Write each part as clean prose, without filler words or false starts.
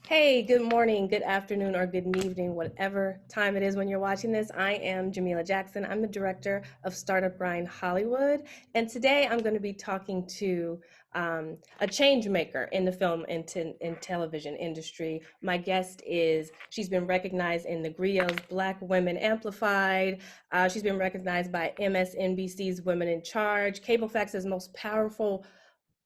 Hey, good morning, good afternoon, or good evening, whatever time it is when you're watching this. I am Jameela Jackson. I'm the director of Startup Grind Hollywood. And today I'm going to be talking to a change maker in the film and television industry. My guest she's been recognized in the Grio's Black Women Amplified. She's been recognized by MSNBC's Women in Charge, Cablefax's Most Powerful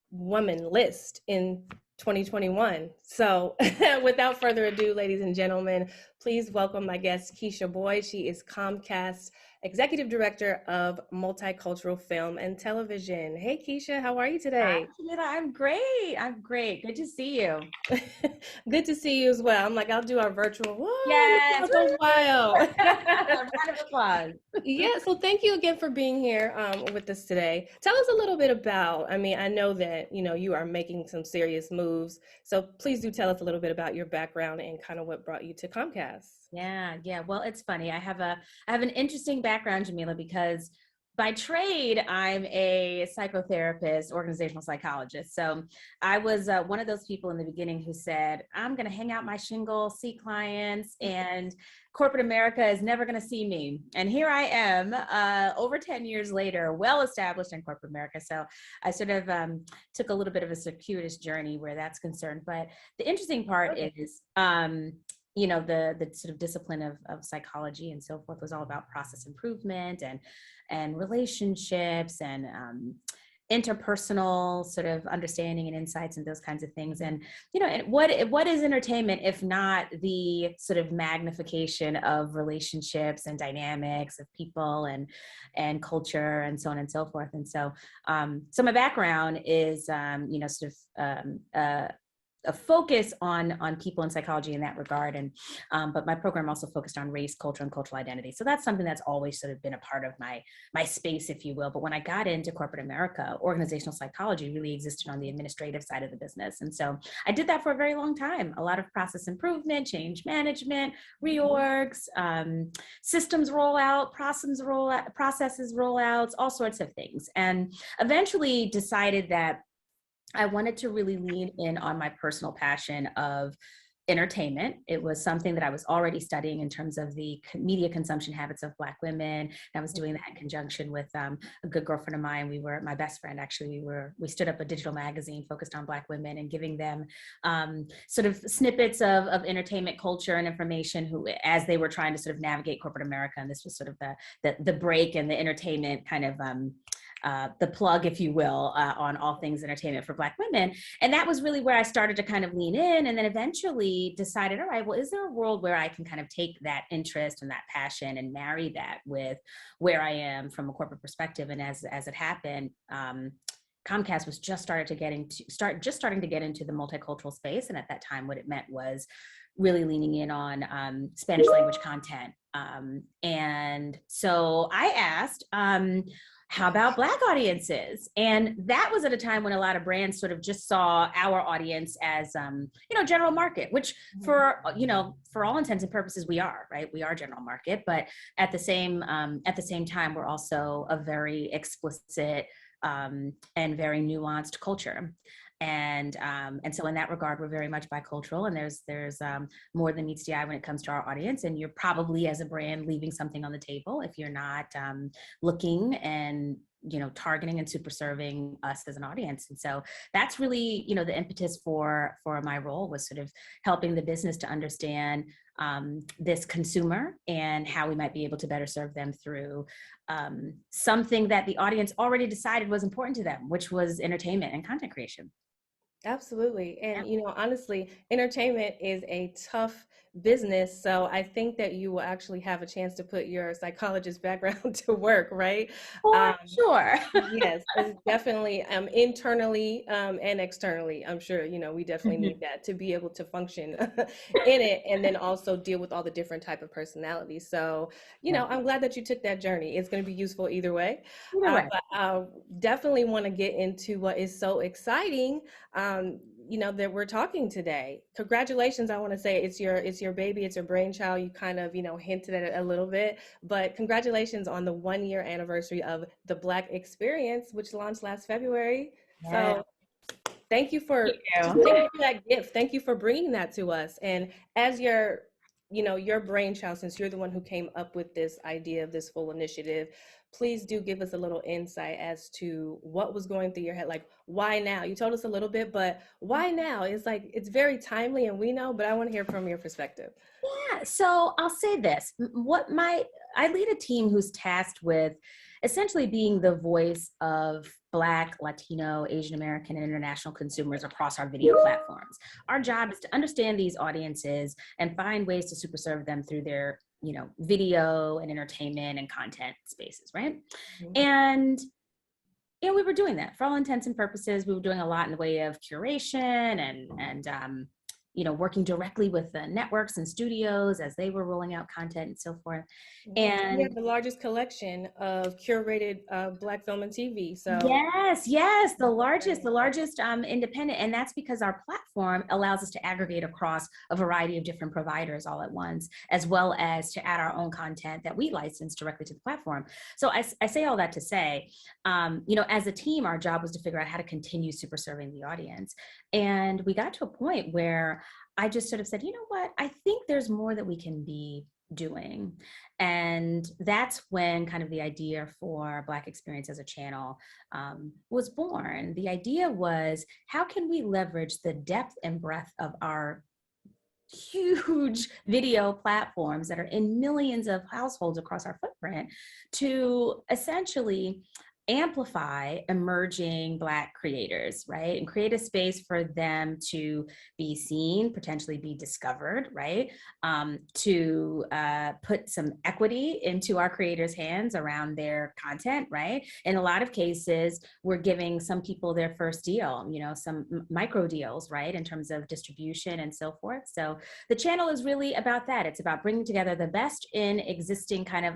Woman list in 2021. So without further ado, ladies and gentlemen, please welcome my guest, Keesha Boyd. She is Comcast Executive Director of Multicultural Film and Television. Hey, Keesha, how are you Hi, today? Jameela. I'm great. I'm great. Good to see you. Good to see you as well. I'm like, I'll do our virtual. Whoa, this Yes. sounds so wild. Round of applause. Yeah, so thank you again for being here with us today. Tell us a little bit about, I mean, I know that, you are making some serious moves. So please do tell us a little bit about your background and kind of what brought you to Comcast. Yeah. Well, it's funny. I have an interesting background, Jameela, because by trade, I'm a psychotherapist, organizational psychologist. So I was one of those people in the beginning who said, I'm going to hang out my shingle, see clients, and corporate America is never going to see me. And here I am, over 10 years later, well established in corporate America. So I sort of took a little bit of a circuitous journey where that's concerned. But the interesting part is, the sort of discipline of psychology and so forth was all about process improvement and relationships and interpersonal sort of understanding and insights and those kinds of things. And and what is entertainment if not the sort of magnification of relationships and dynamics of people and culture and so on and so forth. And so my background is sort of a focus on people in psychology in that regard, and but my program also focused on race, culture, and cultural identity. So that's something that's always sort of been a part of my space, if you will. But when I got into corporate America, organizational psychology really existed on the administrative side of the business, and so I did that for a very long time. A lot of process improvement, change management, reorgs, systems rollout, processes rollouts, all sorts of things, and eventually decided that I wanted to really lean in on my personal passion of entertainment. It was something that I was already studying in terms of the media consumption habits of Black women. And I was doing that in conjunction with a good girlfriend of mine. My best friend, actually. We stood up a digital magazine focused on Black women and giving them sort of snippets of entertainment culture and information as they were trying to sort of navigate corporate America. And this was sort of the break and the entertainment kind of the plug, if you will, on all things entertainment for Black women. And that was really where I started to kind of lean in, and then eventually decided, all right, well, is there a world where I can kind of take that interest and that passion and marry that with where I am from a corporate perspective? And as it happened, Comcast was just starting to get into the multicultural space. And at that time, what it meant was really leaning in on Spanish language content. And so I asked, how about Black audiences? And that was at a time when a lot of brands sort of just saw our audience as, general market, which for all intents and purposes, we are, right? We are general market, but at the same time, we're also a very explicit and very nuanced culture. And so in that regard, we're very much bicultural, and there's more than meets the eye when it comes to our audience. And you're probably, as a brand, leaving something on the table if you're not looking and targeting and super serving us as an audience. And so that's really the impetus for my role, was sort of helping the business to understand this consumer and how we might be able to better serve them through something that the audience already decided was important to them, which was entertainment and content creation. Absolutely. And, honestly, entertainment is a tough business. So I think that you will actually have a chance to put your psychologist background to work, right? For Um, sure. yes, it's definitely internally and externally. I'm sure, we definitely need that to be able to function in it, and then also deal with all the different type of personalities. So, Yeah. I'm glad that you took that journey. It's going to be useful either way. Either way. But I definitely want to get into what is so exciting, that we're talking today. Congratulations. I want to say it's your baby, it's your brainchild. You kind of, hinted at it a little bit, but congratulations on the 1 year anniversary of the Black Experience, which launched last February. Yeah. So Thank you for just Thank thank you. you for that gift. Thank you for bringing that to us. And as your, your brainchild, since you're the one who came up with this idea of this full initiative, please do give us a little insight as to what was going through your head. Like, why now? You told us a little bit, but why now? It's like it's very timely, and we know, but I want to hear from your perspective. Yeah, so I'll say this. I lead a team who's tasked with essentially being the voice of Black, Latino, Asian American, and international consumers across our video platforms. Our job is to understand these audiences and find ways to super serve them through their, video and entertainment and content spaces, right? Mhm. And we were doing that for all intents and purposes. We were doing a lot in the way of curation and working directly with the networks and studios as they were rolling out content and so forth. We And have the largest collection of curated Black film and TV. So, yes, the largest independent, and that's because our platform allows us to aggregate across a variety of different providers all at once, as well as to add our own content that we license directly to the platform. So I say all that to say, as a team, our job was to figure out how to continue super serving the audience, and we got to a point where I just sort of said, you know what, I think there's more that we can be doing. And that's when kind of the idea for Black Experience as a channel was born. The idea was, how can we leverage the depth and breadth of our huge video platforms that are in millions of households across our footprint to essentially amplify emerging Black creators, right? And create a space for them to be seen, potentially be discovered, right? To put some equity into our creators' hands around their content, right? In a lot of cases, we're giving some people their first deal, some micro deals, right? In terms of distribution and so forth. So the channel is really about that. It's about bringing together the best in existing kind of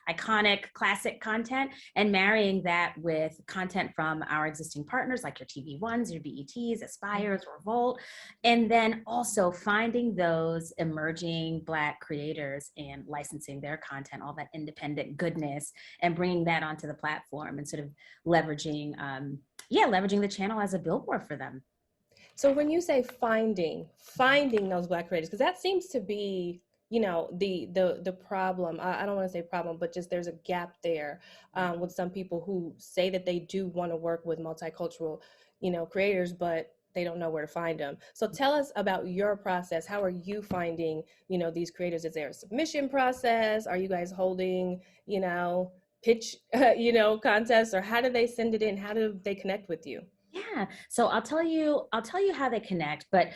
iconic classic content and marrying that with content from our existing partners like your TV Ones, your BETs, Aspires, Revolt, and then also finding those emerging Black creators and licensing their content, all that independent goodness, and bringing that onto the platform and sort of leveraging the channel as a billboard for them. so when you say finding those Black creators, because that seems to be, the problem. I don't want to say problem, but just there's a gap there with some people who say that they do want to work with multicultural, creators, but they don't know where to find them. So tell us about your process. How are you finding, these creators? Is there a submission process? Are you guys holding, pitch, contests, or how do they send it in? How do they connect with you? Yeah. So I'll tell you how they connect, but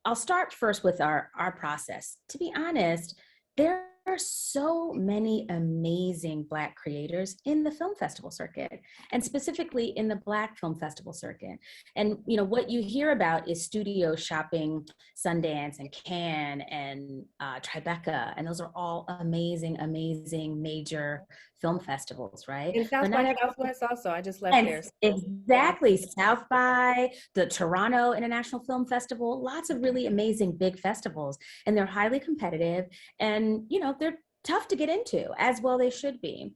I'll start first with our process. To be honest, there are so many amazing Black creators in the film festival circuit, and specifically in the Black film festival circuit. And what you hear about is studios shopping Sundance and Cannes and Tribeca, and those are all amazing, amazing major film festivals, right? In But South not by every Southwest also, I just left and there. So, yeah. exactly, South by, the Toronto International Film Festival, lots of really amazing big festivals, and they're highly competitive, and they're tough to get into, as well they should be.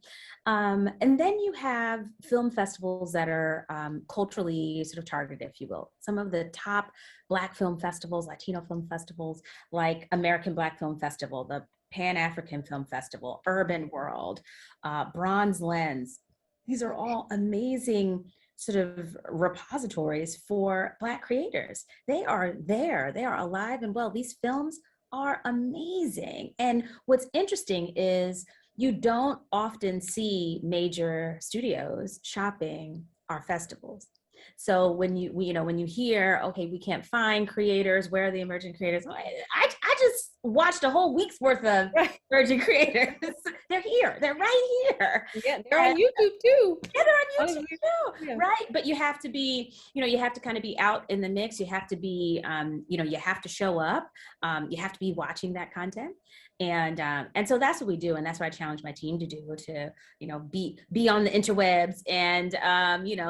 And then you have film festivals that are culturally sort of targeted, if you will. Some of the top Black film festivals, Latino film festivals, like American Black Film Festival, the Pan-African Film Festival, Urban World, Bronze Lens. These are all amazing sort of repositories for Black creators. They are there, they are alive and well. These films are amazing. And what's interesting is you don't often see major studios shopping our festivals. So when you hear, okay, we can't find creators, where are the emerging creators? I just watched a whole week's worth of Right. emerging creators. They're here. They're right here. Yeah, they're on YouTube too. Yeah, they're on YouTube Honestly, too, yeah. right? But you have to be, you have to kind of be out in the mix. You have to be, you have to show up. You have to be watching that content. And so that's what we do, and that's what I challenge my team to do, to be on the interwebs, and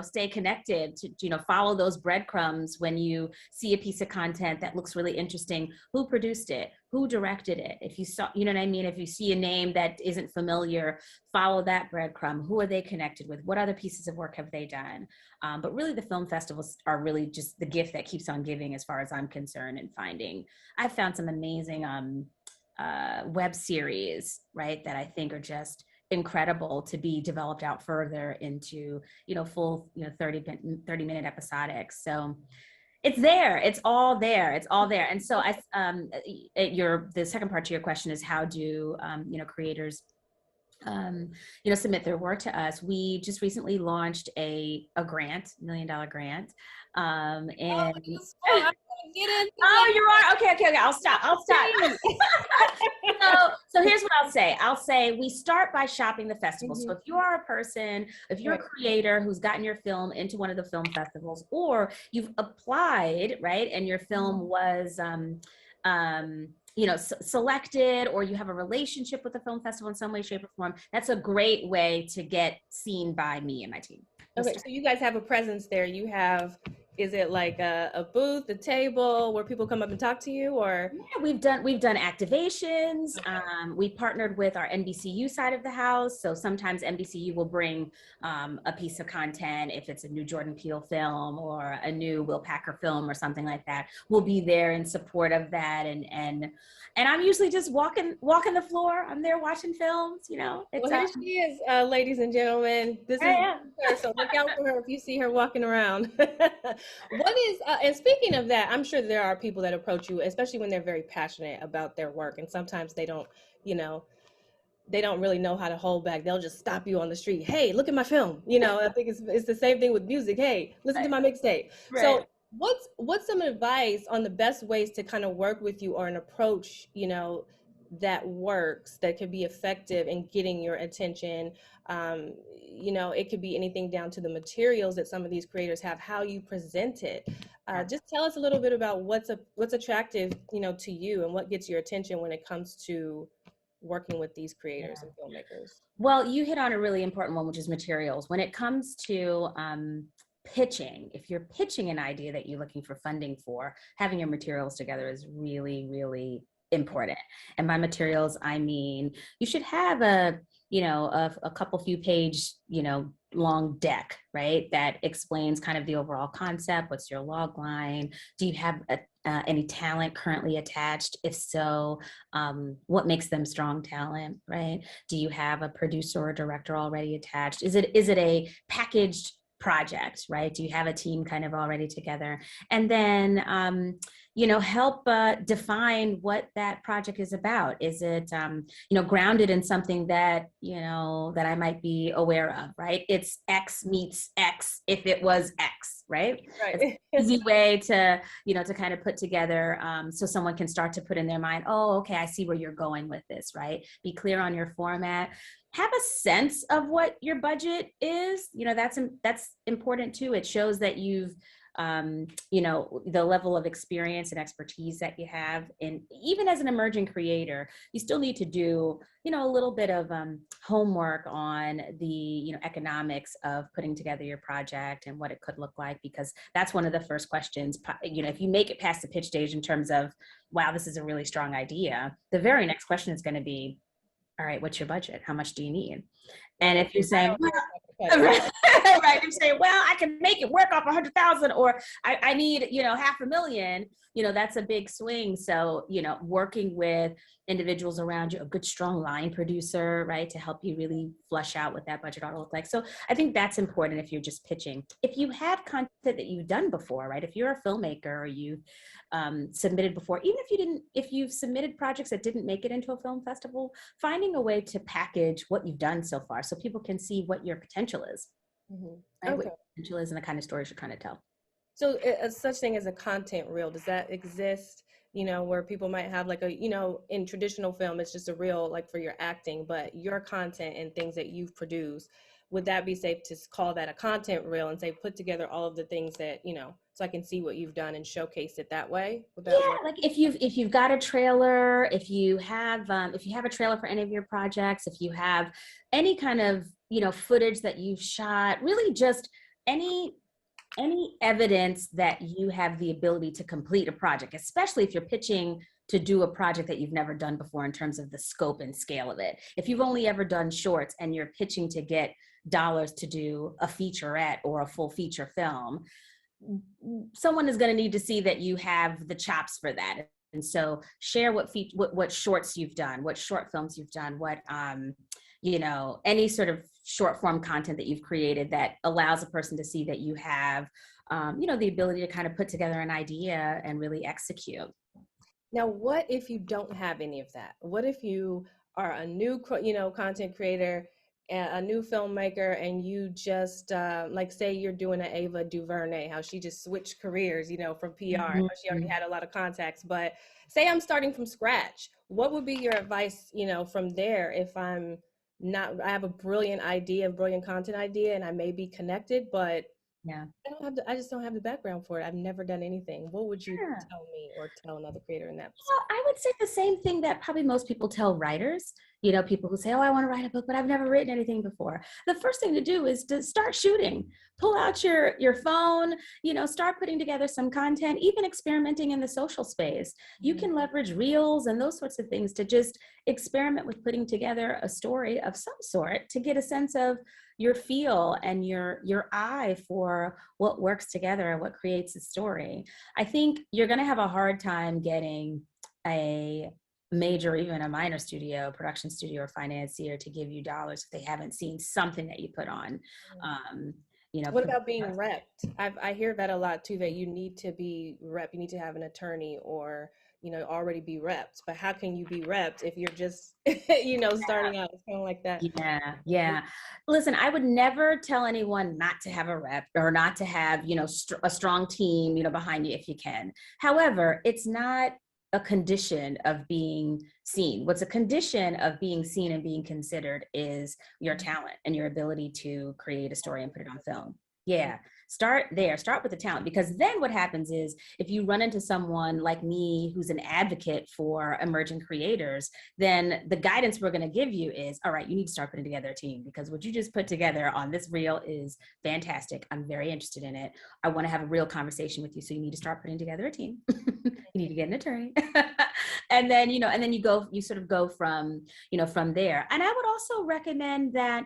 stay connected, to follow those breadcrumbs when you see a piece of content that looks really interesting. Who produced it? Who directed it? If you saw, you know what I mean, if you see a name that isn't familiar, follow that breadcrumb. Who are they connected with? What other pieces of work have they done? But really, the film festivals are really just the gift that keeps on giving, as far as I'm concerned. And I've found some amazing web series, right, that I think are just incredible to be developed out further into, full, 30-minute episodics. So it's there. It's all there. It's all there. And so the second part to your question is, how do, creators submit their work to us. We just recently launched a grant, $1 million grant. And I'm gonna get into oh, you are? Okay. I'll stop. So here's what I'll say. We start by shopping the festival. So if you are a person, if you're a creator who's gotten your film into one of the film festivals, or you've applied, right, and your film was selected, or you have a relationship with the film festival in some way, shape, or form, that's a great way to get seen by me and my team. Okay, so you guys have a presence there. You have, is it like a booth, a table where people come up and talk to you, or? Yeah, we've done activations. We partnered with our NBCU side of the house. So sometimes NBCU will bring a piece of content. If it's a new Jordan Peele film or a new Will Packer film or something like that, we'll be there in support of that. And I'm usually just walking the floor. I'm there watching films. Well, here she is, ladies and gentlemen. This is her, so look out for her if you see her walking around. And speaking of that, I'm sure there are people that approach you, especially when they're very passionate about their work, and sometimes they don't really know how to hold back. They'll just stop you on the street. Hey, look at my film. I think it's the same thing with music. Hey, listen to my mixtape. Right. So what's some advice on the best ways to kind of work with you, or an approach, that works, that could be effective in getting your attention? It could be anything down to the materials that some of these creators have, how you present it. Just tell us a little bit about what's attractive, to you, and what gets your attention when it comes to working with these creators and filmmakers. Well, you hit on a really important one, which is materials. When it comes to pitching, if you're pitching an idea that you're looking for funding for, having your materials together is really, really important. And by materials, I mean, you should have a couple few page, long deck, right, that explains kind of the overall concept. What's your log line? Do you have any talent currently attached? If so, what makes them strong talent, right? Do you have a producer or director already attached? Is it a packaged project, right? Do you have a team kind of already together? And then, help define what that project is about. Is it, grounded in something that, that I might be aware of, right? It's X meets X if it was X, right? It's an easy way to, to kind of put together, so someone can start to put in their mind, oh, okay, I see where you're going with this, right? Be clear on your format. Have a sense of what your budget is. That's important too. It shows that you've, the level of experience and expertise that you have. And even as an emerging creator, you still need to do, a little bit of homework on the, economics of putting together your project and what it could look like, because that's one of the first questions. If you make it past the pitch stage in terms of, wow, this is a really strong idea, the very next question is going to be, all right, what's your budget? How much do you need? And if you're saying, right, you say, well, I can make it work off 100,000, or I need, $500,000, that's a big swing. So, working with individuals around you, a good, strong line producer, right, to help you really flush out what that budget ought to look like. So I think that's important if you're just pitching. If you have content that you've done before, right, if you're a filmmaker or you've submitted before, even if you've submitted projects that didn't make it into a film festival, finding a way to package what you've done so far so people can see what your potential is. Right? What your potential is and the kind of stories you're trying to tell. So such thing as a content reel, does that exist? Where people might have like in traditional film, it's just a reel like for your acting, but your content and things that you've produced, would that be safe to call that a content reel and say put together all of the things that, so I can see what you've done and showcase it that way? Would that Yeah, work? like if you've got a trailer, if you have a trailer for any of your projects, if you have any kind of footage that you've shot, really just any evidence that you have the ability to complete a project, especially if you're pitching to do a project that you've never done before in terms of the scope and scale of it. If you've only ever done shorts and you're pitching to get dollars to do a featurette or a full feature film, someone is going to need to see that you have the chops for that. And so share what shorts you've done, what short films you've done, what any sort of short form content that you've created that allows a person to see that you have the ability to kind of put together an idea and really execute. Now, what if you don't have any of that? What if you are a new, content creator, a new filmmaker, and you just like say you're doing an Ava DuVernay, how she just switched careers, from PR. I know she already had a lot of contacts, but say I'm starting from scratch. What would be your advice, from there if I'm not, I have a brilliant idea, a brilliant content idea, and I may be connected, but Yeah. I just don't have the background for it. I've never done anything. What would you Sure. tell me or tell another creator in that Well, I would say the same thing that probably most people tell writers, people who say, oh, I want to write a book, but I've never written anything before. The first thing to do is to start shooting. Pull out your phone, start putting together some content, even experimenting in the social space. You can leverage reels and those sorts of things to just experiment with putting together a story of some sort to get a sense of your feel and your eye for what works together and what creates a story. I think you're going to have a hard time getting a major, even a minor studio, production studio or financier to give you dollars if they haven't seen something that you put on. What about being repped? I hear that a lot too, that you need to be rep, you need to have an attorney or, already be repped. But how can you be repped if you're just, starting out? It's kind of like that. Yeah, yeah. Listen, I would never tell anyone not to have a rep or not to have, a strong team, behind you if you can. However, it's not a condition of being seen. What's a condition of being seen and being considered is your talent and your ability to create a story and put it on film. Yeah. Start there, start with the talent, because then what happens is if you run into someone like me who's an advocate for emerging creators, then the guidance we're going to give you is, all right, you need to start putting together a team, because what you just put together on this reel is fantastic. I'm very interested in it. I want to have a real conversation with you. So you need to start putting together a team. You need to get an attorney. And then, you sort of go from there. And I would also recommend that,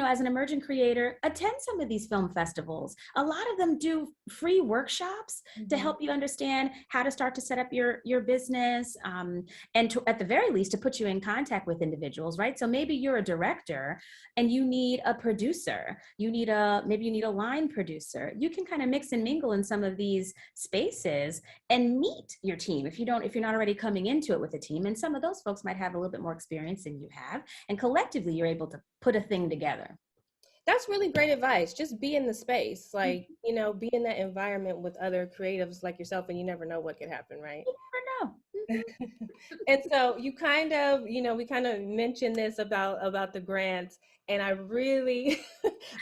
as an emerging creator, attend some of these film festivals. A lot of them do free workshops to help you understand how to start to set up your business, and to, at the very least, to put you in contact with individuals, right? So maybe you're a director and you need a producer. Maybe you need a line producer. You can kind of mix and mingle in some of these spaces and meet your team if you're not already coming into it with a team. And some of those folks might have a little bit more experience than you have, and collectively you're able to put a thing together. That's really great advice. Just be in the space, like, be in that environment with other creatives like yourself, and you never know what could happen, right? You never know. And so you kind of, we kind of mentioned this about the grants, and I really,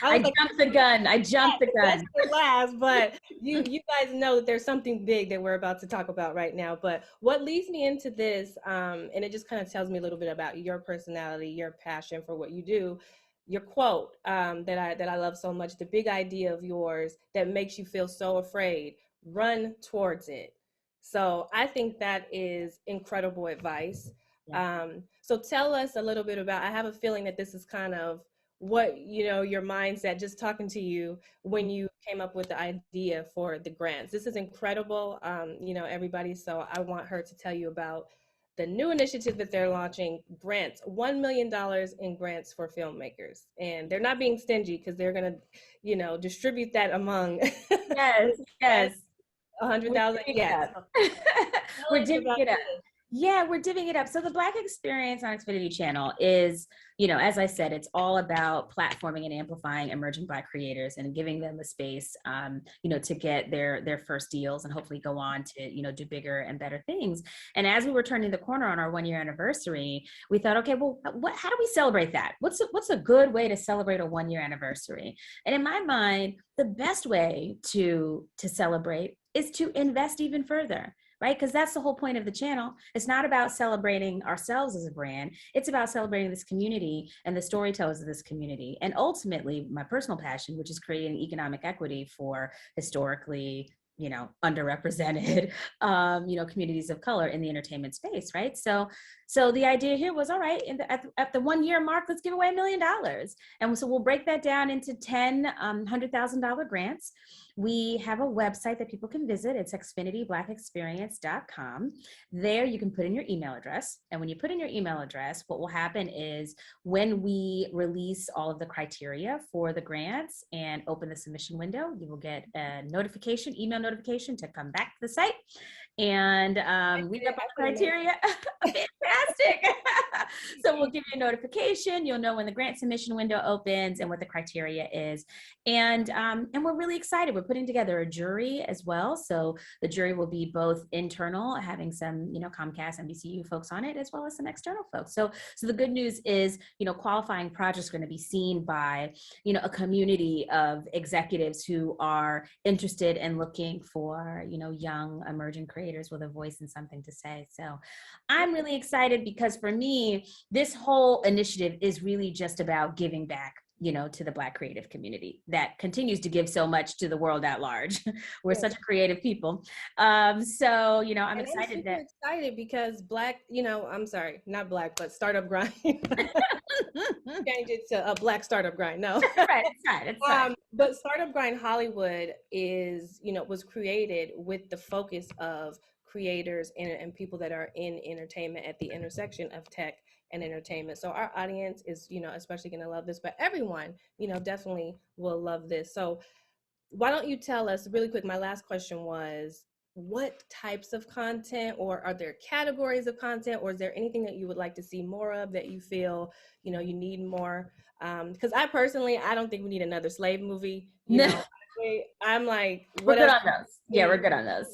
I I was like, jumped the gun. I jumped the that's gun. for last, but you guys know that there's something big that we're about to talk about right now. But what leads me into this, and it just kind of tells me a little bit about your personality, your passion for what you do. Your quote that I love so much, the big idea of yours that makes you feel so afraid, run towards it. So I think that is incredible advice. Yeah. So tell us a little bit about, I have a feeling that this is kind of what, your mindset, just talking to you when you came up with the idea for the grants. This is incredible, everybody. So I want her to tell you about the new initiative that they're launching, grants, $1 million in grants for filmmakers. And they're not being stingy because they're going to, distribute that among Yes, yes. 100,000. Yes. We're divvying it up. Yeah, we're divvying it up. So the Black Experience on Xfinity Channel is, as I said, it's all about platforming and amplifying emerging Black creators and giving them a space, to get their first deals and hopefully go on to, do bigger and better things. And as we were turning the corner on our 1 year anniversary, we thought, okay, well, how do we celebrate that? What's a good way to celebrate a 1 year anniversary? And in my mind, the best way to celebrate is to invest even further, right? Because that's the whole point of the channel. It's not about celebrating ourselves as a brand. It's about celebrating this community and the storytellers of this community. And ultimately, my personal passion, which is creating economic equity for historically, underrepresented, communities of color in the entertainment space, right? So the idea here was, all right, at the 1 year mark, let's give away $1 million. And so we'll break that down into 10 $100,000 grants. We have a website that people can visit. It's xfinityblackexperience.com. There you can put in your email address. And when you put in your email address, what will happen is when we release all of the criteria for the grants and open the submission window, you will get a email notification to come back to the site and read up on the criteria. Fantastic. So we'll give you a notification. You'll know when the grant submission window opens and what the criteria is. And we're really excited. We're putting together a jury as well. So the jury will be both internal, having some, Comcast, NBCU folks on it, as well as some external folks. So the good news is, qualifying projects are going to be seen by, a community of executives who are interested in looking for, young emerging creators with a voice and something to say. So I'm really excited because for me, this whole initiative is really just about giving back, to the Black creative community that continues to give so much to the world at large. We're such creative people. I'm excited I'm excited because I'm sorry, not Black, but Startup Grind. Change it to a Black Startup Grind. No. It's right. But Startup Grind Hollywood was created with the focus of creators and people that are in entertainment at the intersection of tech and entertainment. So our audience is, especially going to love this, but everyone, definitely will love this. So why don't you tell us really quick? My last question was, what types of content, or are there categories of content, or is there anything that you would like to see more of that you feel, you need more? Because I don't think we need another slave movie. I'm like, we're good on those. Yeah, we're good on those.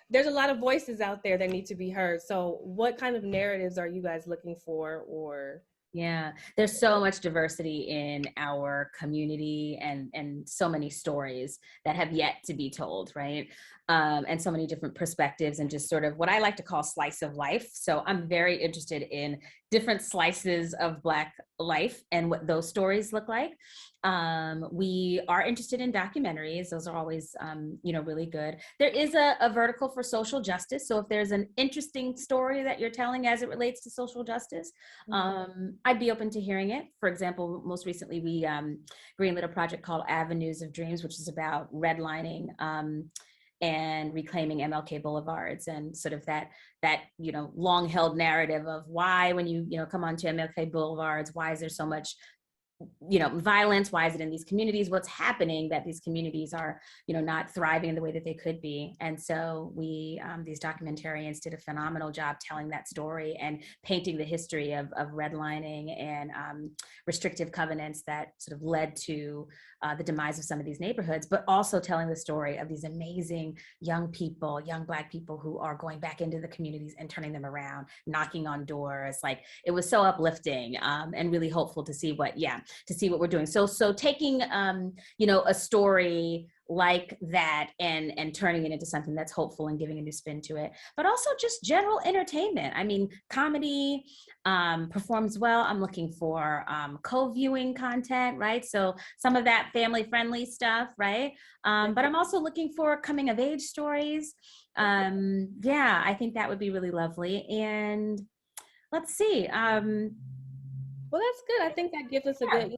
There's a lot of voices out there that need to be heard. So what kind of narratives are you guys looking for? Or yeah, there's so much diversity in our community and so many stories that have yet to be told, right? And so many different perspectives and just sort of what I like to call slice of life. So I'm very interested in different slices of Black life and what those stories look like. We are interested in documentaries. Those are always, really good. There is a vertical for social justice. So if there's an interesting story that you're telling as it relates to social justice, I'd be open to hearing it. For example, most recently we greenlit a project called Avenues of Dreams, which is about redlining and reclaiming MLK boulevards and sort of that long held narrative of why when you come onto MLK boulevards, why is there so much violence? Why is it in these communities? What's happening that these communities are, not thriving in the way that they could be? And so we, these documentarians did a phenomenal job telling that story and painting the history of redlining and restrictive covenants that sort of led to the demise of some of these neighborhoods, but also telling the story of these amazing young people, young Black people who are going back into the communities and turning them around, knocking on doors. Like, it was so uplifting and really hopeful to see what we're doing. So taking, a story like that and turning it into something that's hopeful and giving a new spin to it, but also just general entertainment. I mean, comedy performs well. I'm looking for co-viewing content, right? So some of that family-friendly stuff, right? But I'm also looking for coming-of-age stories. I think that would be really lovely. And let's see. Well, that's good. I think that gives us a good,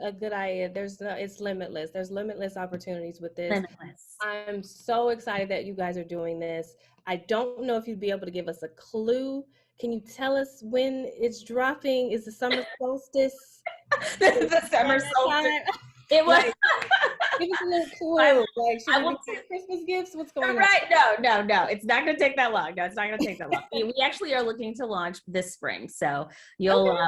a good idea. It's limitless. There's limitless opportunities with this. Limitless. I'm so excited that you guys are doing this. I don't know if you'd be able to give us a clue. Can you tell us when it's dropping? Is the summer solstice? the summer solstice. It was. Give us a little I, clue. Like, should I we be will. getting Christmas gifts? What's going on? Right. No. It's not going to take that long. No, it's not going to take that long. We actually are looking to launch this spring. So you'll, Okay.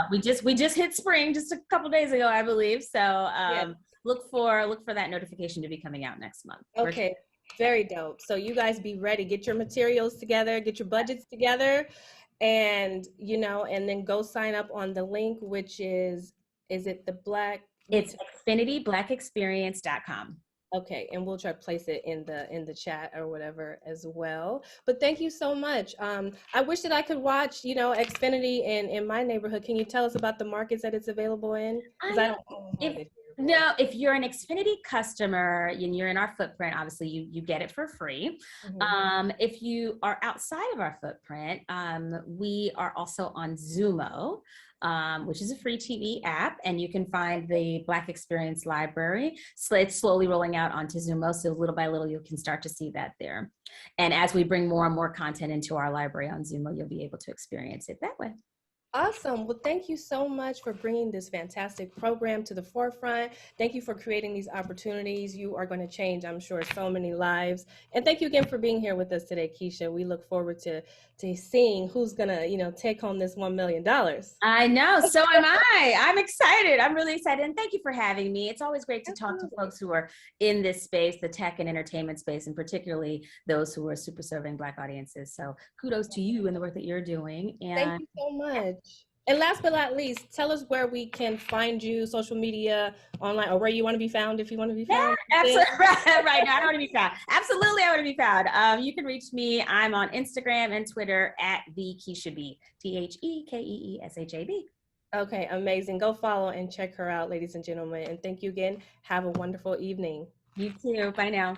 we just hit spring just a couple days ago, I believe. So Yeah. look for that notification to be coming out next month. Okay. Very dope. So you guys be ready. Get your materials together, get your budgets together, and and then go sign up on the link, which is it the black? It's xfinityblackexperience.com. Okay, and we'll try to place it in the chat or whatever as well. But thank you so much. I wish that I could watch, Xfinity in my neighborhood. Can you tell us about the markets that it's available in? I Because I know. don't have If it here. no, if you're an Xfinity customer and you're in our footprint, obviously you get it for free. Mhm. If you are outside of our footprint, we are also on Zumo, which is a free TV app, and you can find the Black Experience Library. So it's slowly rolling out onto Zumo, so little by little you can start to see that there. And as we bring more and more content into our library on Zumo, you'll be able to experience it that way. Awesome. Well, thank you so much for bringing this fantastic program to the forefront. Thank you for creating these opportunities. You are going to change, I'm sure, so many lives. And thank you again for being here with us today, Keesha. We look forward to seeing who's going to, take home this $1 million. I know. So am I. I'm excited. I'm really excited. And thank you for having me. It's always great to talk to Absolutely. folks who are in this space, the tech and entertainment space, and particularly those who are super serving Black audiences. So kudos to you and the work that you're doing. Thank And you so much. And last but not least, tell us where we can find you, social media, online, or where you want to be found if you want to be yeah, found. absolutely. Right now, I don't want to be found. Absolutely, I want to be found. You can reach me. I'm on Instagram and Twitter at the Keesha B, TheKeeShab. Okay, amazing. Go follow and check her out, ladies and gentlemen. And thank you again. Have a wonderful evening. You too. Bye now.